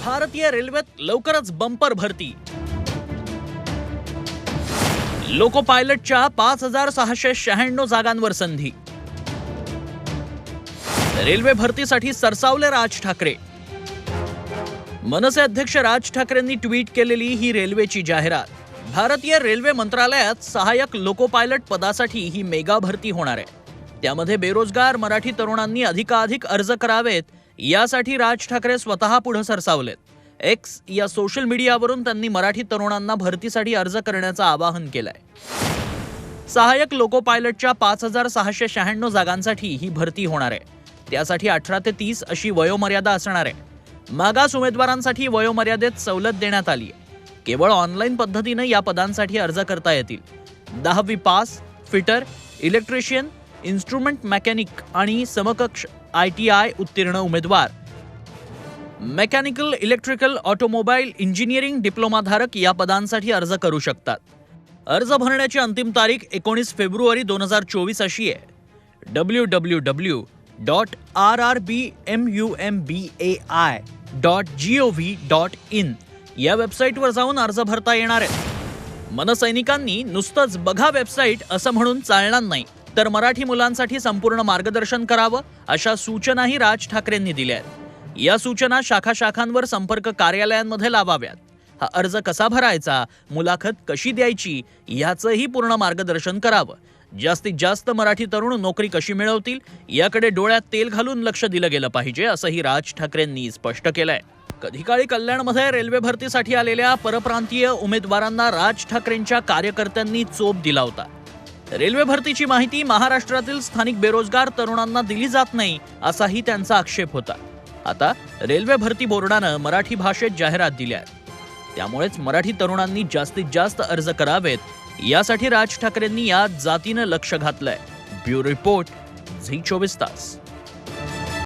भारतीय रेल्वेत लवकरच बंपर भरती। लोको पायलटच्या 5696 जागांवर संधी। रेल्वे भरतीसाठी सरसावले राज ठाकरे। मनसे अध्यक्ष राज ठाकरेंनी ट्विट केलेली ही रेल्वेची जाहिरात। भारतीय रेल्वे मंत्रालयात सहाय्यक लोको पायलट पदासाठी ही मेगा भरती होणार आहे। त्यामध्ये बेरोजगार मराठी तरुणांनी अधिकाधिक अर्ज करावेत यासाठी राज ठाकरे स्वतः पुढे सरसावलेत। एक्स या सोशल मीडियावरून त्यांनी मराठी तरुणांना भरतीसाठी अर्ज करण्याचं आवाहन केलंय। सहाय्यक लोको पायलटच्या 5696 जागांसाठी ही भरती होणार आहे। त्यासाठी 18 ते 30 अशी वयोमर्यादा असणार आहे। मागास उमेदवारांसाठी वयोमर्यादेत सवलत देण्यात आली आहे। केवळ ऑनलाईन पद्धतीने या पदांसाठी अर्ज करता येतील। 10वी pass, fitter, electrician, instrument mechanic आणि समकक्ष ITI उत्तीर्ण उमेदवार, मेकॅनिकल, इलेक्ट्रिकल, ऑटोमोबाईल इंजिनिअरिंग डिप्लोमाधारक या पदांसाठी अर्ज करू शकतात। अर्ज भरण्याची अंतिम तारीख 19 फेब्रुवारी 2024 अशी आहे। www.rrbmumbai.gov.in या वेबसाईटवर जाऊन अर्ज भरता येणार आहे। मनसैनिकांनी नुसतंच बघा वेबसाईट असं म्हणून चालणार नाही, तर मराठी मुलांसाठी संपूर्ण मार्गदर्शन करावं अशा सूचनाही राज ठाकरेंनी दिल्या आहेत। या सूचना शाखांवर संपर्क कार्यालयांमध्ये लावाव्यात। हा अर्ज कसा भरायचा, मुलाखत कशी द्यायची याचंही पूर्ण मार्गदर्शन करावं। जास्तीत जास्त मराठी तरुण नोकरी कशी मिळवतील याकडे डोळ्यात तेल घालून लक्ष दिलं गेलं पाहिजे असंही राज ठाकरेंनी स्पष्ट केलंय। कधी काळी कल्याणमध्ये रेल्वे भरतीसाठी आलेल्या परप्रांतीय उमेदवारांना राज ठाकरेंच्या कार्यकर्त्यांनी चोप दिला होता। रेल्वे भरतीची माहिती महाराष्ट्रातील स्थानिक बेरोजगार तरुणांना दिली जात नाही असाही त्यांचा आक्षेप होता। आता रेल्वे भरती बोर्डानं मराठी भाषेत जाहिरात दिल्या आहे। त्यामुळेच मराठी तरुणांनी जास्तीत जास्त अर्ज करावेत यासाठी राज ठाकरेंनी या जातीनं लक्ष घातलंय। ब्युरो रिपोर्ट, झी 24 तास।